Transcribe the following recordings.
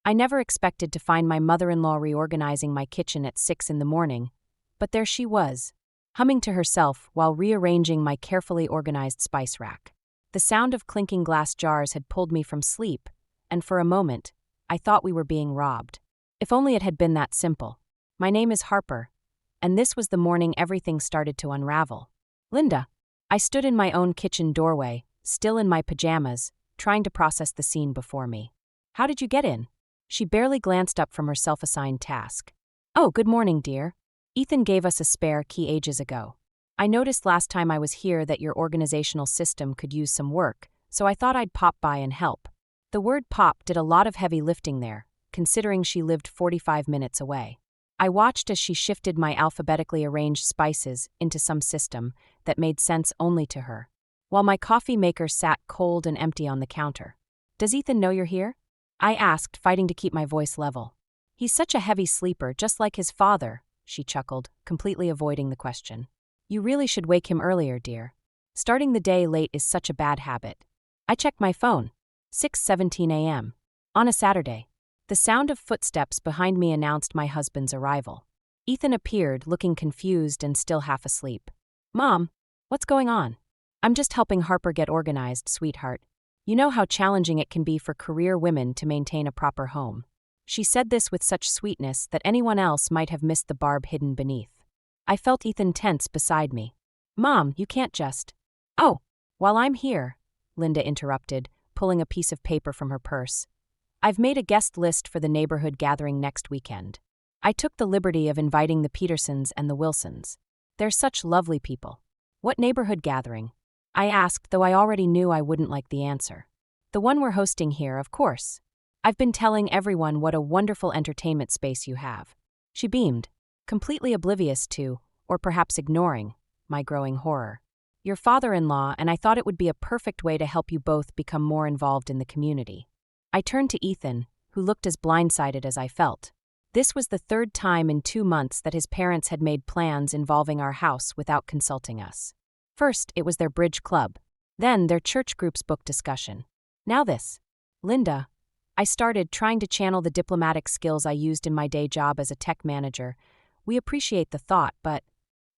I never expected to find my mother-in-law reorganizing my kitchen at 6 in the morning, but there she was, humming to herself while rearranging my carefully organized spice rack. The sound of clinking glass jars had pulled me from sleep, and for a moment, I thought we were being robbed. If only it had been that simple. My name is Harper, and this was the morning everything started to unravel. Linda. I stood in my own kitchen doorway, still in my pajamas, trying to process the scene before me. How did you get in? She barely glanced up from her self-assigned task. Oh, good morning, dear. Ethan gave us a spare key ages ago. I noticed last time I was here that your organizational system could use some work, so I thought I'd pop by and help. The word pop did a lot of heavy lifting there, considering she lived 45 minutes away. I watched as she shifted my alphabetically arranged spices into some system that made sense only to her, while my coffee maker sat cold and empty on the counter. Does Ethan know you're here? I asked, fighting to keep my voice level. He's such a heavy sleeper, just like his father, she chuckled, completely avoiding the question. You really should wake him earlier, dear. Starting the day late is such a bad habit. I checked my phone. 6:17 a.m. On a Saturday. The sound of footsteps behind me announced my husband's arrival. Ethan appeared, looking confused and still half asleep. Mom, what's going on? I'm just helping Harper get organized, sweetheart. You know how challenging it can be for career women to maintain a proper home. She said this with such sweetness that anyone else might have missed the barb hidden beneath. I felt Ethan tense beside me. Mom, you can't just... Oh, while I'm here, Linda interrupted, pulling a piece of paper from her purse. I've made a guest list for the neighborhood gathering next weekend. I took the liberty of inviting the Petersons and the Wilsons. They're such lovely people. What neighborhood gathering? I asked, though I already knew I wouldn't like the answer. The one we're hosting here, of course. I've been telling everyone what a wonderful entertainment space you have. She beamed, completely oblivious to, or perhaps ignoring, my growing horror. Your father-in-law, and I thought it would be a perfect way to help you both become more involved in the community. I turned to Ethan, who looked as blindsided as I felt. This was the third time in 2 months that his parents had made plans involving our house without consulting us. First, it was their bridge club. Then, their church group's book discussion. Now this. Linda. I started trying to channel the diplomatic skills I used in my day job as a tech manager. We appreciate the thought, but...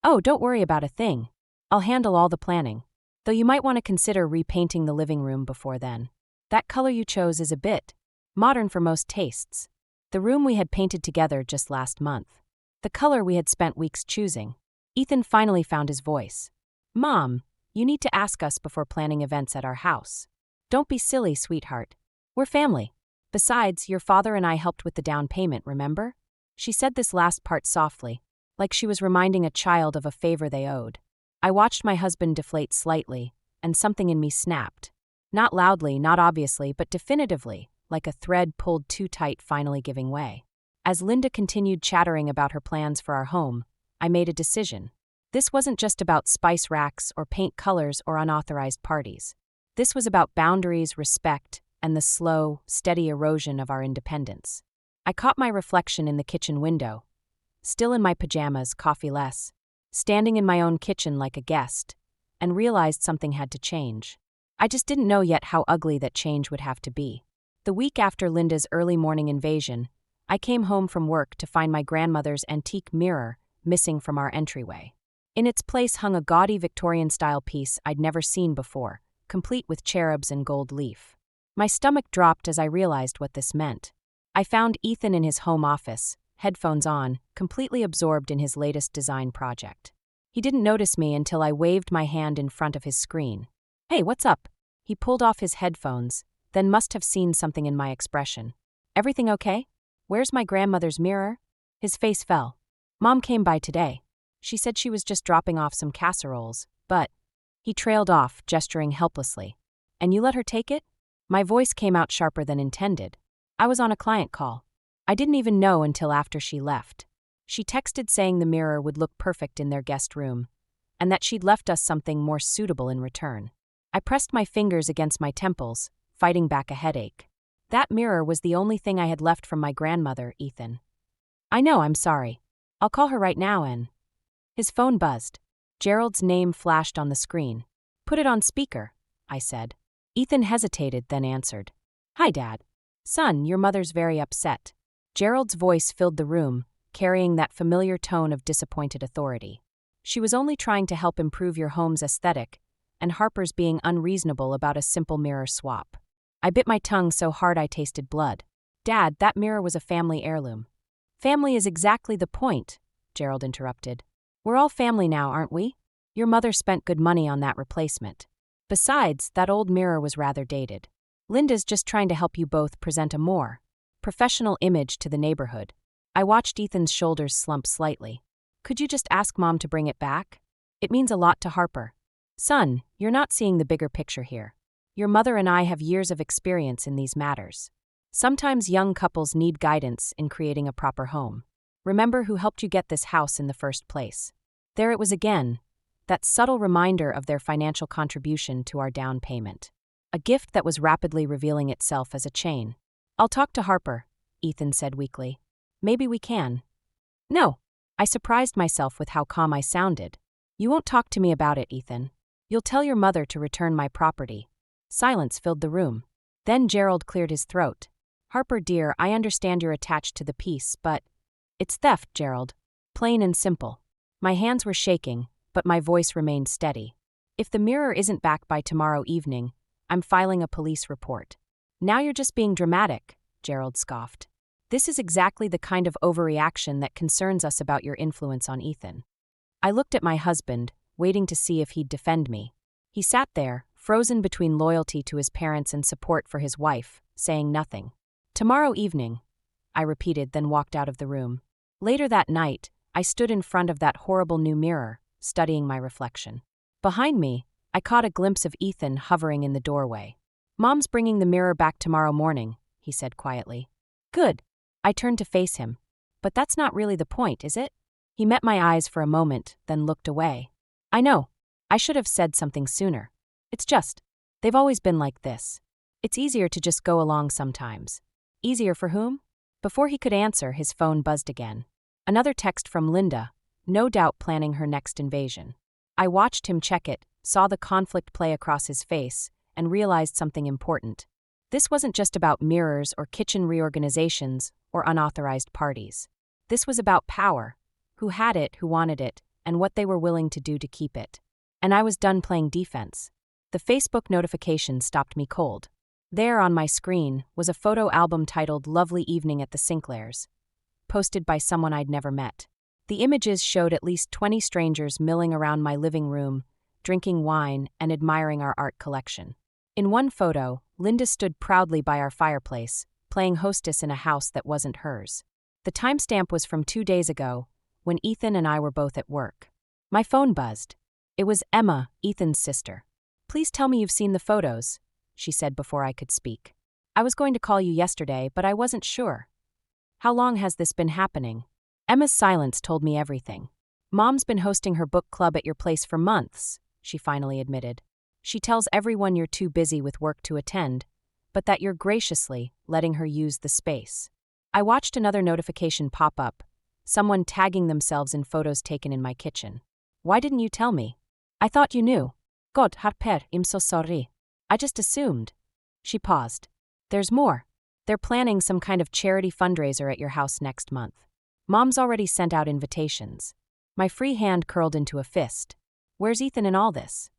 Oh, don't worry about a thing. I'll handle all the planning. Though you might want to consider repainting the living room before then. That color you chose is a bit modern for most tastes. The room we had painted together just last month. The color we had spent weeks choosing. Ethan finally found his voice. Mom, you need to ask us before planning events at our house. Don't be silly, sweetheart. We're family. Besides, your father and I helped with the down payment, remember? She said this last part softly, like she was reminding a child of a favor they owed. I watched my husband deflate slightly, and something in me snapped. Not loudly, not obviously, but definitively, like a thread pulled too tight finally giving way. As Linda continued chattering about her plans for our home, I made a decision. This wasn't just about spice racks or paint colors or unauthorized parties. This was about boundaries, respect, and the slow, steady erosion of our independence. I caught my reflection in the kitchen window, still in my pajamas, coffee-less, standing in my own kitchen like a guest, and realized something had to change. I just didn't know yet how ugly that change would have to be. The week after Linda's early morning invasion, I came home from work to find my grandmother's antique mirror missing from our entryway. In its place hung a gaudy Victorian-style piece I'd never seen before, complete with cherubs and gold leaf. My stomach dropped as I realized what this meant. I found Ethan in his home office, headphones on, completely absorbed in his latest design project. He didn't notice me until I waved my hand in front of his screen. Hey, what's up? He pulled off his headphones, then must have seen something in my expression. Everything okay? Where's my grandmother's mirror? His face fell. Mom came by today. She said she was just dropping off some casseroles, but... He trailed off, gesturing helplessly. And you let her take it? My voice came out sharper than intended. I was on a client call. I didn't even know until after she left. She texted saying the mirror would look perfect in their guest room, and that she'd left us something more suitable in return. I pressed my fingers against my temples, fighting back a headache. That mirror was the only thing I had left from my grandmother, Ethan. I know, I'm sorry. I'll call her right now and... His phone buzzed. Gerald's name flashed on the screen. Put it on speaker, I said. Ethan hesitated, then answered. Hi, Dad. "Son, your mother's very upset." Gerald's voice filled the room, carrying that familiar tone of disappointed authority. "She was only trying to help improve your home's aesthetic, and Harper's being unreasonable about a simple mirror swap." I bit my tongue so hard I tasted blood. "Dad, that mirror was a family heirloom." "Family is exactly the point," Gerald interrupted. "We're all family now, aren't we? Your mother spent good money on that replacement. Besides, that old mirror was rather dated. Linda's just trying to help you both present a more professional image to the neighborhood." I watched Ethan's shoulders slump slightly. "Could you just ask Mom to bring it back? It means a lot to Harper." "Son, you're not seeing the bigger picture here. Your mother and I have years of experience in these matters. Sometimes young couples need guidance in creating a proper home. Remember who helped you get this house in the first place." There it was again, that subtle reminder of their financial contribution to our down payment. A gift that was rapidly revealing itself as a chain. "I'll talk to Harper," Ethan said weakly. "Maybe we can." "No." I surprised myself with how calm I sounded. "You won't talk to me about it, Ethan. You'll tell your mother to return my property." Silence filled the room. Then Gerald cleared his throat. "Harper dear, I understand you're attached to the piece, but it's theft, Gerald. Plain and simple." My hands were shaking, but my voice remained steady. "If the mirror isn't back by tomorrow evening, I'm filing a police report." "Now you're just being dramatic," Gerald scoffed. "This is exactly the kind of overreaction that concerns us about your influence on Ethan." I looked at my husband, waiting to see if he'd defend me. He sat there, frozen between loyalty to his parents and support for his wife, saying nothing. "Tomorrow evening," I repeated, then walked out of the room. Later that night, I stood in front of that horrible new mirror, studying my reflection. Behind me, I caught a glimpse of Ethan hovering in the doorway. "Mom's bringing the mirror back tomorrow morning," he said quietly. "Good." I turned to face him. "But that's not really the point, is it?" He met my eyes for a moment, then looked away. "I know. I should have said something sooner. It's just, they've always been like this. It's easier to just go along sometimes." "Easier for whom?" Before he could answer, his phone buzzed again. Another text from Linda, no doubt planning her next invasion. I watched him check it, saw the conflict play across his face, and realized something important. This wasn't just about mirrors or kitchen reorganizations or unauthorized parties. This was about power, who had it, who wanted it, and what they were willing to do to keep it. And I was done playing defense. The Facebook notification stopped me cold. There on my screen was a photo album titled "Lovely Evening at the Sinclairs," posted by someone I'd never met. The images showed at least 20 strangers milling around my living room, drinking wine and admiring our art collection. In one photo, Linda stood proudly by our fireplace, playing hostess in a house that wasn't hers. The timestamp was from 2 days ago, when Ethan and I were both at work. My phone buzzed. It was Emma, Ethan's sister. "Please tell me you've seen the photos," she said before I could speak. "I was going to call you yesterday, but I wasn't sure. How long has this been happening?" Emma's silence told me everything. "Mom's been hosting her book club at your place for months," she finally admitted. "She tells everyone you're too busy with work to attend, but that you're graciously letting her use the space." I watched another notification pop up, someone tagging themselves in photos taken in my kitchen. "Why didn't you tell me?" "I thought you knew." "God, Harper, I'm so sorry. I just assumed." She paused. "There's more. They're planning some kind of charity fundraiser at your house next month. Mom's already sent out invitations." My free hand curled into a fist. "Where's Ethan in all this?"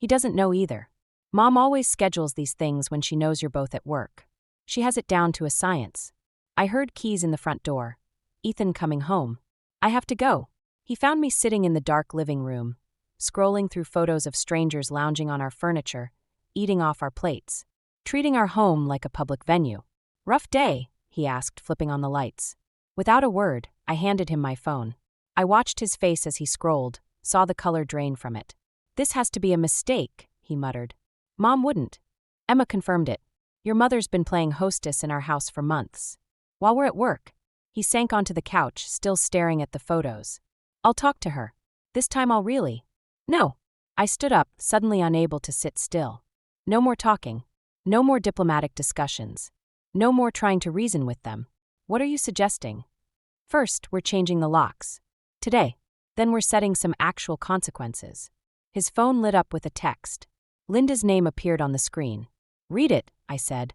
He doesn't know either. Mom always schedules these things when she knows you're both at work. She has it down to a science. I heard keys in the front door. Ethan coming home. I have to go. He found me sitting in the dark living room, scrolling through photos of strangers lounging on our furniture, eating off our plates, treating our home like a public venue. "Rough day?" he asked, flipping on the lights. Without a word, I handed him my phone. I watched his face as he scrolled, saw the color drain from it. "This has to be a mistake," he muttered. "Mom wouldn't." Emma confirmed it. "Your mother's been playing hostess in our house for months. While we're at work." He sank onto the couch, still staring at the photos. "I'll talk to her. This time I'll really." "No." I stood up, suddenly unable to sit still. "No more talking. No more diplomatic discussions. No more trying to reason with them. What are you suggesting?" "First, we're changing the locks. Today. Then we're setting some actual consequences." His phone lit up with a text. Linda's name appeared on the screen. "Read it," I said.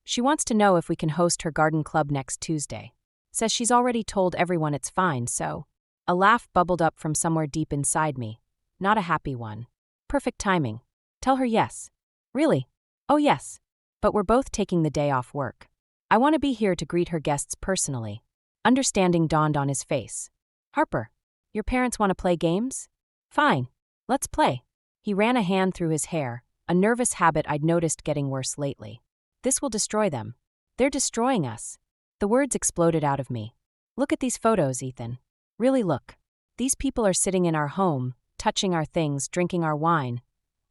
She wants to know if we can host her garden club next Tuesday. Says she's already told everyone it's fine, so. A laugh bubbled up from somewhere deep inside me. Not a happy one. Perfect timing. Tell her yes. Really? Oh yes. But we're both taking the day off work. I want to be here to greet her guests personally. Understanding dawned on his face. Harper, your parents want to play games? Fine. Let's play. He ran a hand through his hair, a nervous habit I'd noticed getting worse lately. This will destroy them. They're destroying us. The words exploded out of me. Look at these photos, Ethan. Really look. These people are sitting in our home, touching our things, drinking our wine,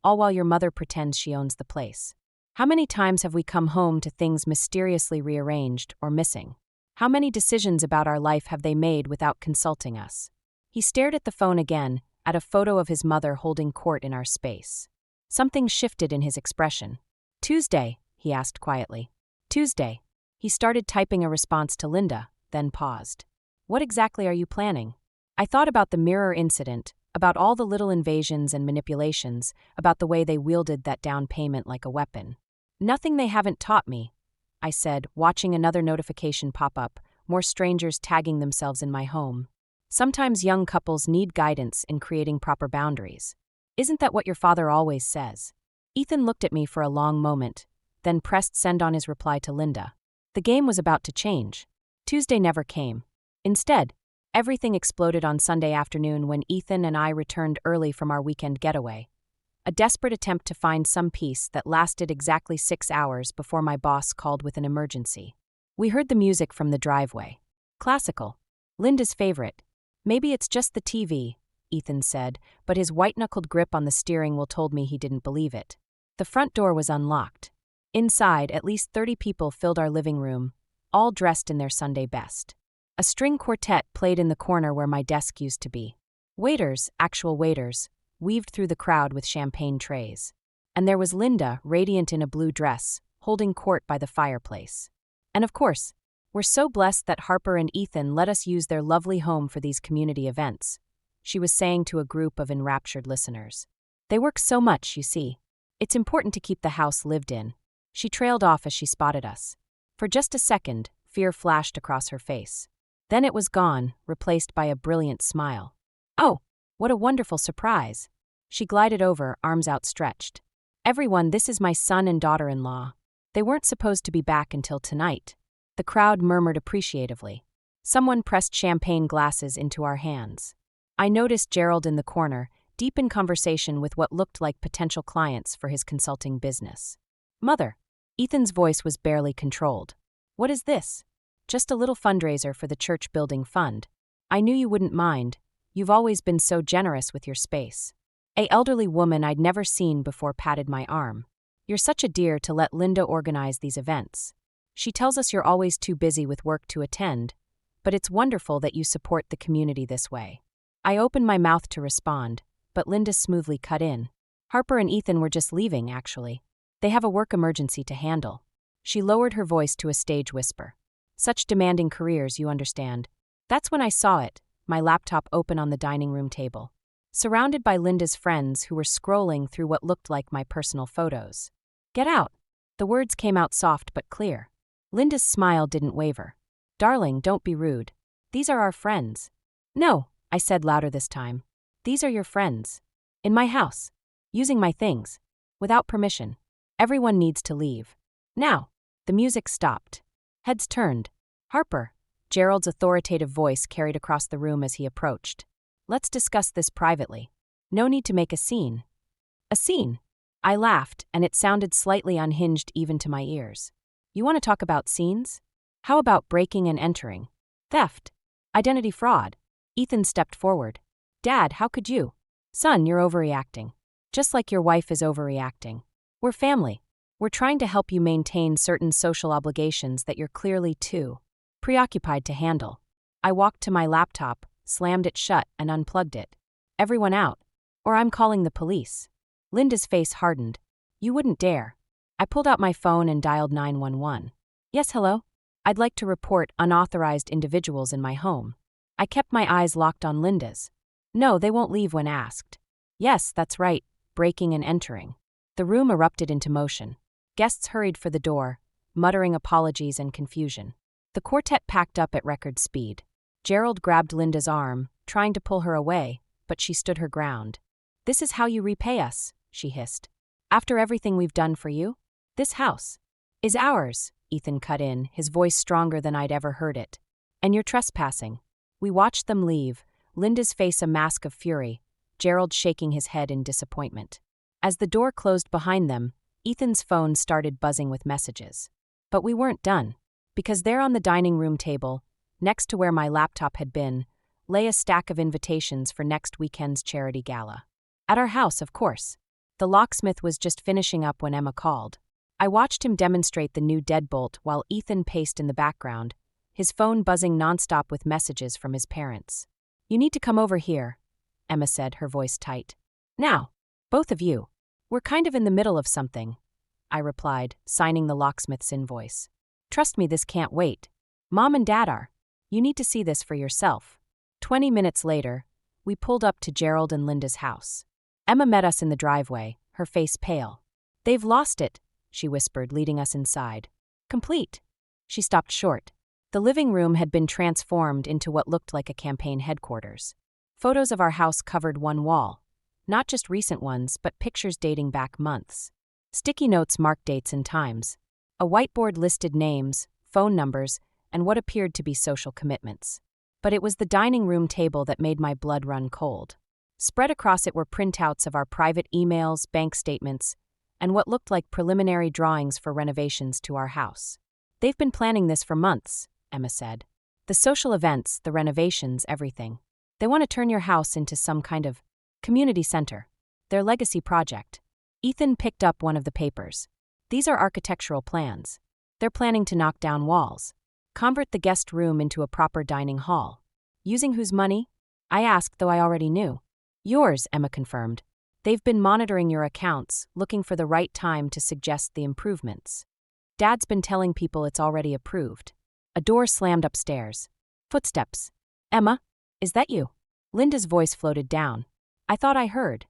all while your mother pretends she owns the place. How many times have we come home to things mysteriously rearranged or missing? How many decisions about our life have they made without consulting us? He stared at the phone again, at a photo of his mother holding court in our space. Something shifted in his expression. Tuesday, he asked quietly. Tuesday. He started typing a response to Linda, then paused. What exactly are you planning? I thought about the mirror incident, about all the little invasions and manipulations, about the way they wielded that down payment like a weapon. Nothing they haven't taught me, I said, watching another notification pop up, more strangers tagging themselves in my home. Sometimes young couples need guidance in creating proper boundaries. Isn't that what your father always says? Ethan looked at me for a long moment, then pressed send on his reply to Linda. The game was about to change. Tuesday never came. Instead, everything exploded on Sunday afternoon when Ethan and I returned early from our weekend getaway. A desperate attempt to find some peace that lasted exactly 6 hours before my boss called with an emergency. We heard the music from the driveway. Classical. Linda's favorite. Maybe it's just the TV, Ethan said, but his white-knuckled grip on the steering wheel told me he didn't believe it. The front door was unlocked. Inside, at least 30 people filled our living room, all dressed in their Sunday best. A string quartet played in the corner where my desk used to be. Waiters, actual waiters, weaved through the crowd with champagne trays. And there was Linda, radiant in a blue dress, holding court by the fireplace. And of course, we're so blessed that Harper and Ethan let us use their lovely home for these community events, she was saying to a group of enraptured listeners. They work so much, you see. It's important to keep the house lived in. She trailed off as she spotted us. For just a second, fear flashed across her face. Then it was gone, replaced by a brilliant smile. Oh, what a wonderful surprise. She glided over, arms outstretched. Everyone, this is my son and daughter-in-law. They weren't supposed to be back until tonight. The crowd murmured appreciatively. Someone pressed champagne glasses into our hands. I noticed Gerald in the corner, deep in conversation with what looked like potential clients for his consulting business. Mother. Ethan's voice was barely controlled. What is this? Just a little fundraiser for the church building fund. I knew you wouldn't mind. You've always been so generous with your space. An elderly woman I'd never seen before patted my arm. You're such a dear to let Linda organize these events. She tells us you're always too busy with work to attend, but it's wonderful that you support the community this way. I opened my mouth to respond, but Linda smoothly cut in. Harper and Ethan were just leaving, actually. They have a work emergency to handle. She lowered her voice to a stage whisper. Such demanding careers, you understand. That's when I saw it, my laptop open on the dining room table. Surrounded by Linda's friends who were scrolling through what looked like my personal photos. Get out. The words came out soft but clear. Linda's smile didn't waver. Darling, don't be rude. These are our friends. No, I said louder this time. These are your friends. In my house. Using my things. Without permission. Everyone needs to leave. Now. The music stopped. Heads turned. Harper. Gerald's authoritative voice carried across the room as he approached. Let's discuss this privately. No need to make a scene. A scene? I laughed, and it sounded slightly unhinged even to my ears. You want to talk about scenes? How about breaking and entering? Theft? Identity fraud? Ethan stepped forward. Dad, how could you? Son, you're overreacting. Just like your wife is overreacting. We're family. We're trying to help you maintain certain social obligations that you're clearly too preoccupied to handle. I walked to my laptop, slammed it shut, and unplugged it. Everyone out. Or I'm calling the police. Linda's face hardened. You wouldn't dare. I pulled out my phone and dialed 911. Yes, hello? I'd like to report unauthorized individuals in my home. I kept my eyes locked on Linda's. No, they won't leave when asked. Yes, that's right, breaking and entering. The room erupted into motion. Guests hurried for the door, muttering apologies and confusion. The quartet packed up at record speed. Gerald grabbed Linda's arm, trying to pull her away, but she stood her ground. "This is how you repay us," she hissed. "After everything we've done for you? This house is ours," Ethan cut in, his voice stronger than I'd ever heard it. "And you're trespassing." We watched them leave, Linda's face a mask of fury, Gerald shaking his head in disappointment. As the door closed behind them, Ethan's phone started buzzing with messages. But we weren't done, because there on the dining room table, next to where my laptop had been, lay a stack of invitations for next weekend's charity gala. At our house, of course. The locksmith was just finishing up when Emma called. I watched him demonstrate the new deadbolt while Ethan paced in the background, his phone buzzing nonstop with messages from his parents. "You need to come over here," Emma said, her voice tight. "Now, both of you. We're kind of in the middle of something," I replied, signing the locksmith's invoice. "Trust me, this can't wait. Mom and Dad are. You need to see this for yourself." 20 minutes later, we pulled up to Gerald and Linda's house. Emma met us in the driveway, her face pale. "They've lost it," she whispered, leading us inside. "Complete." She stopped short. The living room had been transformed into what looked like a campaign headquarters. Photos of our house covered one wall. Not just recent ones, but pictures dating back months. Sticky notes marked dates and times. A whiteboard listed names, phone numbers, and what appeared to be social commitments. But it was the dining room table that made my blood run cold. Spread across it were printouts of our private emails, bank statements, and what looked like preliminary drawings for renovations to our house. "They've been planning this for months," Emma said. "The social events, the renovations, everything. They want to turn your house into some kind of community center. Their legacy project." Ethan picked up one of the papers. "These are architectural plans. They're planning to knock down walls, convert the guest room into a proper dining hall." "Using whose money?" I asked, though I already knew. "Yours," Emma confirmed. "They've been monitoring your accounts, looking for the right time to suggest the improvements. Dad's been telling people it's already approved." A door slammed upstairs. Footsteps. "Emma, is that you?" Linda's voice floated down. I thought I heard.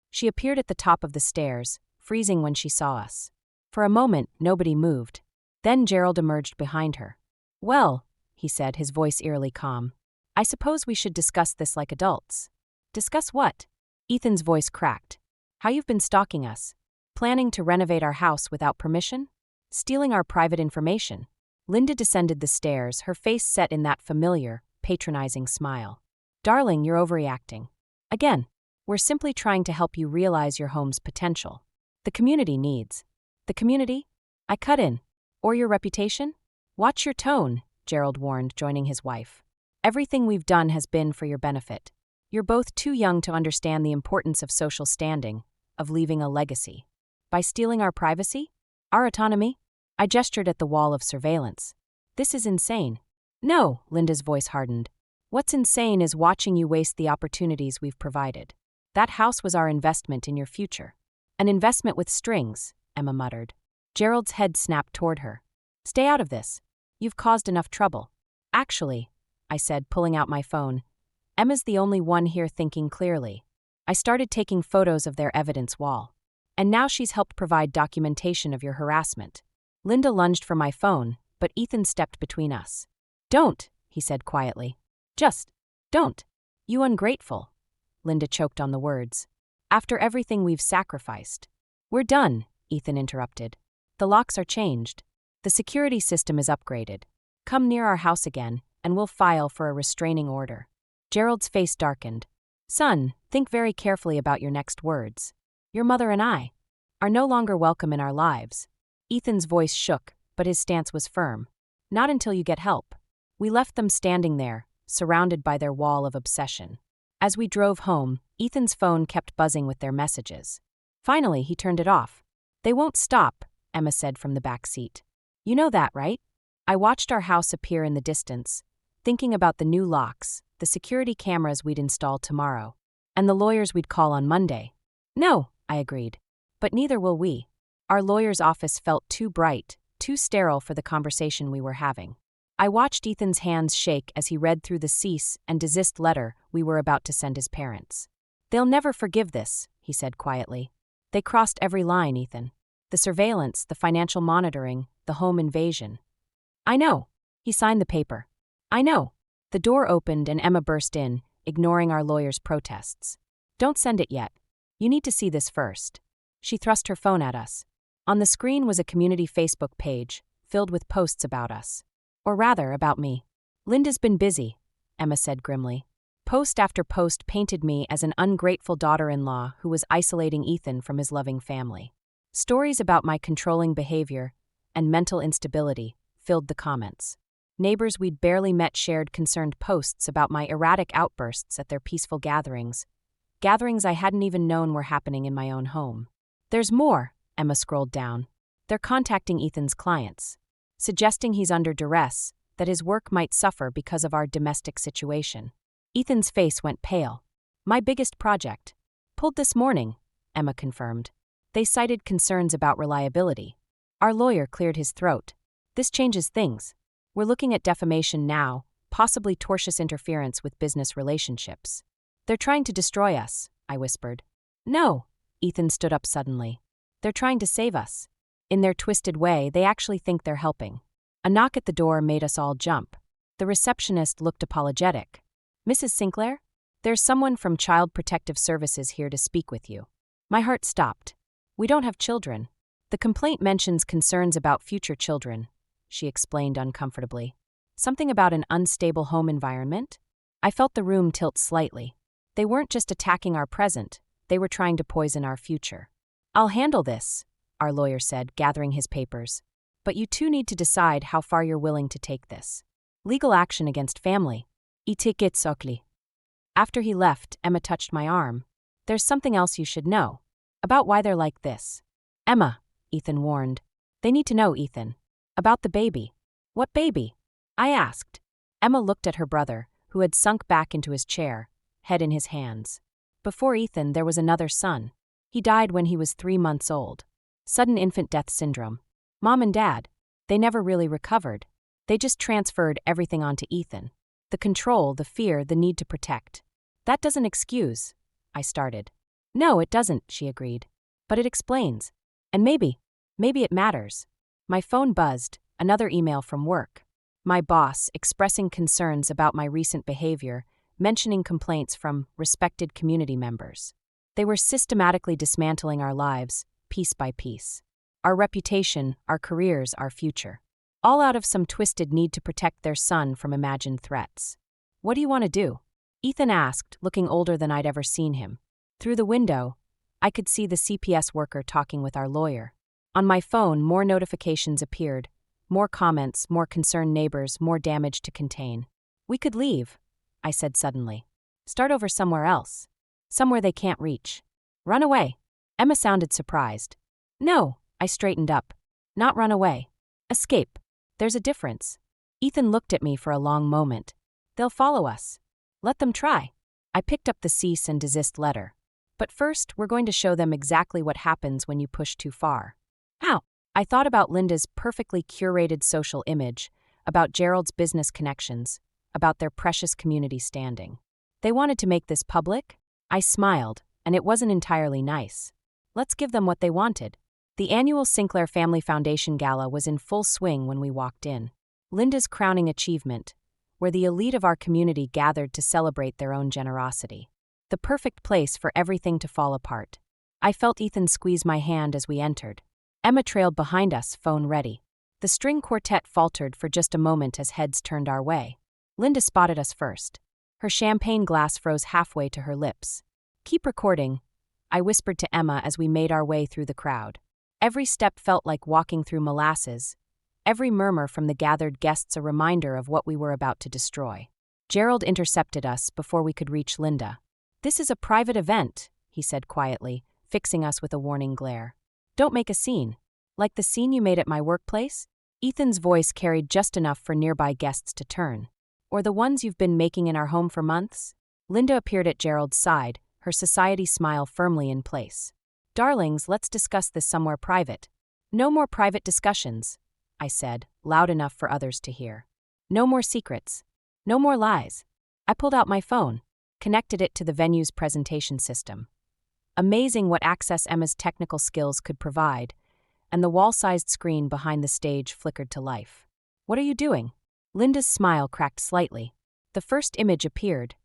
She appeared at the top of the stairs, freezing when she saw us. For a moment, nobody moved. Then Gerald emerged behind her. "Well," he said, his voice eerily calm, "I suppose we should discuss this like adults." "Discuss what?" Ethan's voice cracked. "How you've been stalking us. Planning to renovate our house without permission? Stealing our private information." Linda descended the stairs, her face set in that familiar, patronizing smile. "Darling, you're overreacting. Again, we're simply trying to help you realize your home's potential. The community needs." "The community?" I cut in. "Or your reputation?" "Watch your tone," Gerald warned, joining his wife. "Everything we've done has been for your benefit. You're both too young to understand the importance of social standing, of leaving a legacy. By stealing our privacy? Our autonomy?" I gestured at the wall of surveillance. "This is insane." "No," Linda's voice hardened. "What's insane is watching you waste the opportunities we've provided. That house was our investment in your future." "An investment with strings," Emma muttered. Gerald's head snapped toward her. "Stay out of this. You've caused enough trouble." "Actually," I said, pulling out my phone, "Emma's the only one here thinking clearly." I started taking photos of their evidence wall. "And now she's helped provide documentation of your harassment." Linda lunged for my phone, but Ethan stepped between us. "Don't," he said quietly. "Just don't. You ungrateful." Linda choked on the words. "After everything we've sacrificed." "We're done," Ethan interrupted. "The locks are changed. The security system is upgraded. Come near our house again, and we'll file for a restraining order." Gerald's face darkened. "Son, think very carefully about your next words. Your mother and I are no longer welcome in our lives." Ethan's voice shook, but his stance was firm. "Not until you get help." We left them standing there, surrounded by their wall of obsession. As we drove home, Ethan's phone kept buzzing with their messages. Finally, he turned it off. "They won't stop," Emma said from the back seat. "You know that, right?" I watched our house appear in the distance, thinking about the new locks, the security cameras we'd install tomorrow, and the lawyers we'd call on Monday. "No," I agreed. "But neither will we." Our lawyer's office felt too bright, too sterile for the conversation we were having. I watched Ethan's hands shake as he read through the cease and desist letter we were about to send his parents. "They'll never forgive this," he said quietly. "They crossed every line, Ethan. The The surveillance, the financial monitoring, the home invasion. I know. He signed the paper. I know. The door opened and Emma burst in, ignoring our lawyer's protests. Don't send it yet. You need to see this first. She thrust her phone at us. On the screen was a community Facebook page, filled with posts about us. Or rather, about me. Linda's been busy, Emma said grimly. Post after post painted me as an ungrateful daughter-in-law who was isolating Ethan from his loving family. Stories about my controlling behavior and mental instability filled the comments. Neighbors we'd barely met shared concerned posts about my erratic outbursts at their peaceful gatherings I hadn't even known were happening in my own home. There's more, Emma scrolled down. They're contacting Ethan's clients, suggesting he's under duress, that his work might suffer because of our domestic situation. Ethan's face went pale. My biggest project. Pulled this morning, Emma confirmed. They cited concerns about reliability. Our lawyer cleared his throat. This changes things. We're looking at defamation now, possibly tortious interference with business relationships. They're trying to destroy us, I whispered. No, Ethan stood up suddenly. They're trying to save us. In their twisted way, they actually think they're helping. A knock at the door made us all jump. The receptionist looked apologetic. Mrs. Sinclair? There's someone from Child Protective Services here to speak with you. My heart stopped. We don't have children. The complaint mentions concerns about future children, she explained uncomfortably. Something about an unstable home environment? I felt the room tilt slightly. They weren't just attacking our present, they were trying to poison our future. I'll handle this, our lawyer said, gathering his papers. But you two need to decide how far you're willing to take this. Legal action against family. Itikitsokli. After he left, Emma touched my arm. There's something else you should know. About why they're like this. Emma, Ethan warned. They need to know, Ethan. About the baby. What baby? I asked. Emma looked at her brother, who had sunk back into his chair, head in his hands. Before Ethan, there was another son. He died when he was 3 months old. Sudden infant death syndrome. Mom and Dad, they never really recovered. They just transferred everything onto Ethan. The control, the fear, the need to protect. That doesn't excuse, I started. No, it doesn't, she agreed. But it explains. And maybe it matters. My phone buzzed, another email from work. My boss, expressing concerns about my recent behavior, mentioning complaints from respected community members. They were systematically dismantling our lives, piece by piece. Our reputation, our careers, our future. All out of some twisted need to protect their son from imagined threats. What do you want to do? Ethan asked, looking older than I'd ever seen him. Through the window, I could see the CPS worker talking with our lawyer. On my phone, more notifications appeared. More comments, more concerned neighbors, more damage to contain. We could leave, I said suddenly. Start over somewhere else. Somewhere they can't reach. Run away. Emma sounded surprised. No, I straightened up. Not run away. Escape. There's a difference. Ethan looked at me for a long moment. They'll follow us. Let them try. I picked up the cease and desist letter. But first, we're going to show them exactly what happens when you push too far. How? I thought about Linda's perfectly curated social image, about Gerald's business connections, about their precious community standing. They wanted to make this public? I smiled, and it wasn't entirely nice. Let's give them what they wanted. The annual Sinclair Family Foundation Gala was in full swing when we walked in. Linda's crowning achievement, where the elite of our community gathered to celebrate their own generosity. The perfect place for everything to fall apart. I felt Ethan squeeze my hand as we entered. Emma trailed behind us, phone ready. The string quartet faltered for just a moment as heads turned our way. Linda spotted us first. Her champagne glass froze halfway to her lips. Keep recording, I whispered to Emma as we made our way through the crowd. Every step felt like walking through molasses. Every murmur from the gathered guests a reminder of what we were about to destroy. Gerald intercepted us before we could reach Linda. This is a private event, he said quietly, fixing us with a warning glare. Don't make a scene. Like the scene you made at my workplace? Ethan's voice carried just enough for nearby guests to turn. Or the ones you've been making in our home for months? Linda appeared at Gerald's side, her society smile firmly in place. Darlings, let's discuss this somewhere private. No more private discussions, I said, loud enough for others to hear. No more secrets. No more lies. I pulled out my phone, connected it to the venue's presentation system. Amazing what access Emma's technical skills could provide, and the wall-sized screen behind the stage flickered to life. "What are you doing?" Linda's smile cracked slightly. The first image appeared,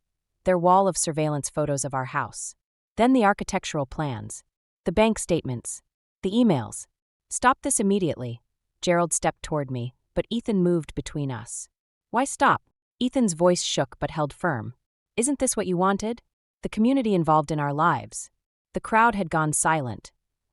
their wall of surveillance photos of our house. Then the architectural plans, the bank statements, the emails. "Stop this immediately." Gerald stepped toward me, but Ethan moved between us. "Why stop?" Ethan's voice shook but held firm. "Isn't this what you wanted?" The community involved in our lives. The crowd had gone silent,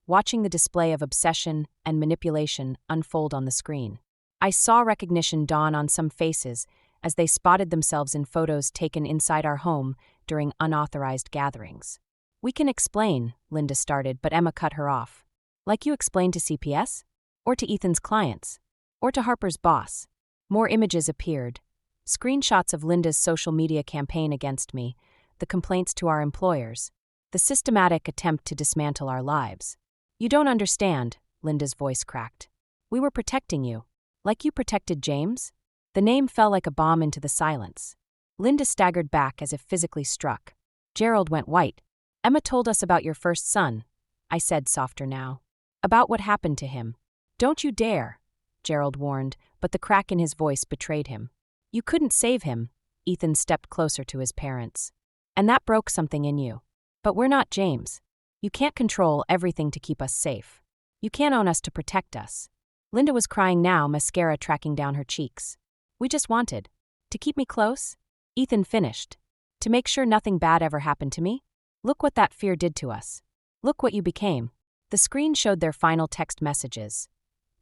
watching the display of obsession and manipulation unfold on the screen. I saw recognition dawn on some faces as they spotted themselves in photos taken inside our home during unauthorized gatherings. "We can explain," Linda started, but Emma cut her off. "Like you explained to CPS? Or to Ethan's clients? Or to Harper's boss?" More images appeared. Screenshots of Linda's social media campaign against me, the complaints to our employers, the systematic attempt to dismantle our lives. "You don't understand," Linda's voice cracked. "We were protecting you. Like you protected James?" The name fell like a bomb into the silence. Linda staggered back as if physically struck. Gerald went white. "Emma told us about your first son," I said, softer now. "About what happened to him." "Don't you dare," Gerald warned, but the crack in his voice betrayed him. "You couldn't save him." Ethan stepped closer to his parents. "And that broke something in you. But we're not James. You can't control everything to keep us safe. You can't own us to protect us." Linda was crying now, mascara tracking down her cheeks. "We just wanted to keep me close," Ethan finished. "To make sure nothing bad ever happened to me. Look what that fear did to us. Look what you became." The screen showed their final text messages.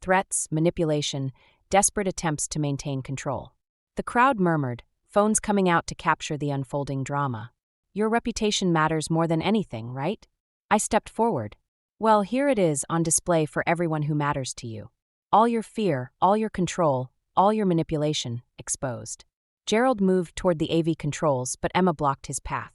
Threats, manipulation, desperate attempts to maintain control. The crowd murmured, phones coming out to capture the unfolding drama. "Your reputation matters more than anything, right?" I stepped forward. "Well, here it is on display for everyone who matters to you. All your fear, all your control, all your manipulation, exposed." Gerald moved toward the AV controls, but Emma blocked his path.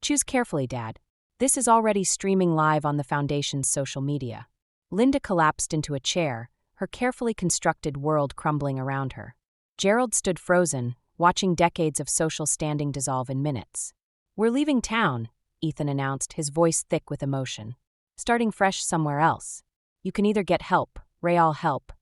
"Choose carefully, Dad. This is already streaming live on the Foundation's social media." Linda collapsed into a chair, her carefully constructed world crumbling around her. Gerald stood frozen, watching decades of social standing dissolve in minutes. "We're leaving town," Ethan announced, his voice thick with emotion. "Starting fresh somewhere else. You can either get help, real help,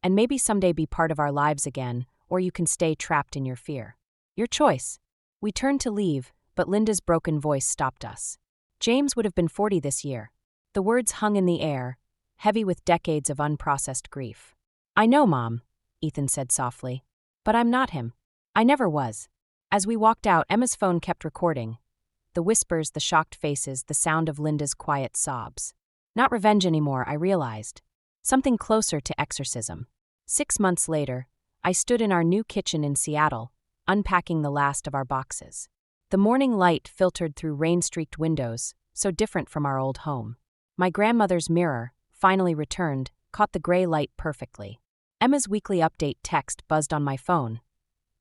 and maybe someday be part of our lives again, or you can stay trapped in your fear. Your choice." We turned to leave, but Linda's broken voice stopped us. "James would have been 40 this year." The words hung in the air, heavy with decades of unprocessed grief. "I know, Mom," Ethan said softly. "But I'm not him. I never was." As we walked out, Emma's phone kept recording. The whispers, the shocked faces, the sound of Linda's quiet sobs. Not revenge anymore, I realized. Something closer to exorcism. 6 months later, I stood in our new kitchen in Seattle, unpacking the last of our boxes. The morning light filtered through rain-streaked windows, so different from our old home. My grandmother's mirror, finally returned, caught the gray light perfectly. Emma's weekly update text buzzed on my phone.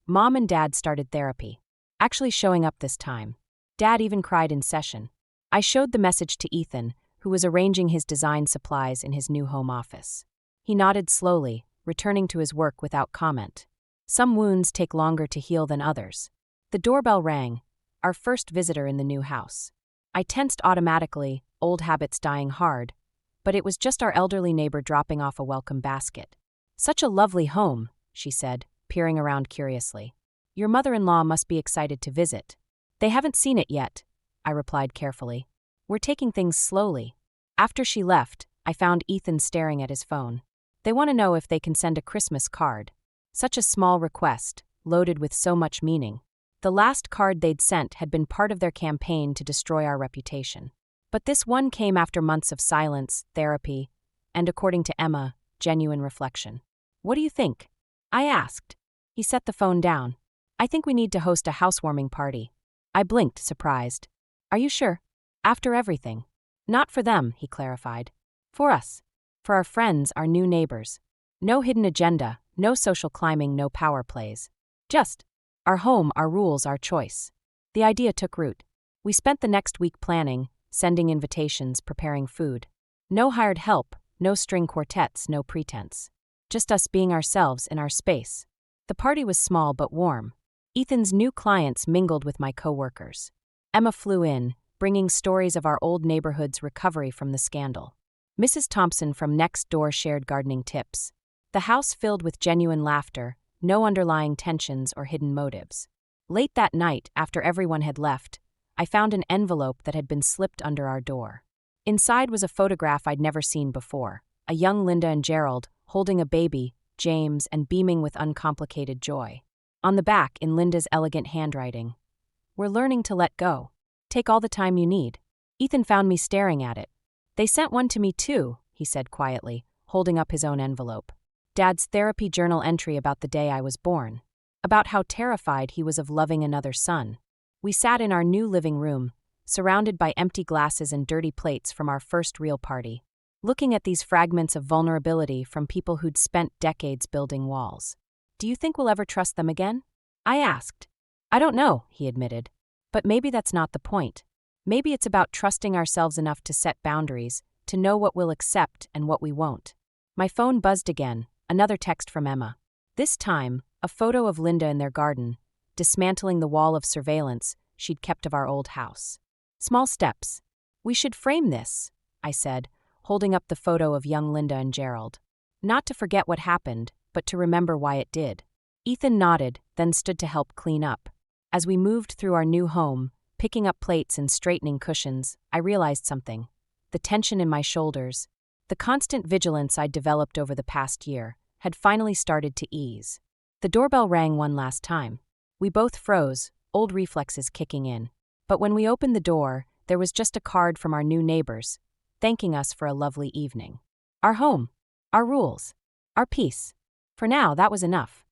Mom and Dad started therapy. Actually showing up this time. Dad even cried in session. I showed the message to Ethan, who was arranging his design supplies in his new home office. He nodded slowly, returning to his work without comment. Some wounds take longer to heal than others. The doorbell rang, our first visitor in the new house. I tensed automatically, old habits dying hard, but it was just our elderly neighbor dropping off a welcome basket. "Such a lovely home," she said, peering around curiously. "Your mother-in-law must be excited to visit." "They haven't seen it yet," I replied carefully. "We're taking things slowly." After she left, I found Ethan staring at his phone. "They want to know if they can send a Christmas card." Such a small request, loaded with so much meaning. The last card they'd sent had been part of their campaign to destroy our reputation. But this one came after months of silence, therapy, and, according to Emma, genuine reflection. "What do you think?" I asked. He set the phone down. "I think we need to host a housewarming party." I blinked, surprised. "Are you sure? After everything?" "Not for them," he clarified. "For us. For our friends, our new neighbors. No hidden agenda, no social climbing, no power plays. Just our home, our rules, our choice." The idea took root. We spent the next week planning, sending invitations, preparing food. No hired help, no string quartets, no pretense. Just us being ourselves in our space. The party was small but warm. Ethan's new clients mingled with my co-workers. Emma flew in, bringing stories of our old neighborhood's recovery from the scandal. Mrs. Thompson from next door shared gardening tips. The house filled with genuine laughter, no underlying tensions or hidden motives. Late that night, after everyone had left, I found an envelope that had been slipped under our door. Inside was a photograph I'd never seen before, a young Linda and Gerald, holding a baby, James, and beaming with uncomplicated joy. On the back, in Linda's elegant handwriting, "We're learning to let go. Take all the time you need." Ethan found me staring at it. "They sent one to me too," he said quietly, holding up his own envelope. Dad's therapy journal entry about the day I was born. About how terrified he was of loving another son. We sat in our new living room, surrounded by empty glasses and dirty plates from our first real party, looking at these fragments of vulnerability from people who'd spent decades building walls. "Do you think we'll ever trust them again?" I asked. "I don't know," he admitted. "But maybe that's not the point. Maybe it's about trusting ourselves enough to set boundaries, to know what we'll accept and what we won't." My phone buzzed again, another text from Emma. This time, a photo of Linda in their garden, dismantling the wall of surveillance she'd kept of our old house. "Small steps. We should frame this," I said, holding up the photo of young Linda and Gerald. "Not to forget what happened, but to remember why it did." Ethan nodded, then stood to help clean up. As we moved through our new home, picking up plates and straightening cushions, I realized something. The tension in my shoulders, the constant vigilance I'd developed over the past year, had finally started to ease. The doorbell rang one last time. We both froze, old reflexes kicking in. But when we opened the door, there was just a card from our new neighbors, thanking us for a lovely evening. Our home, our rules, our peace. For now, that was enough.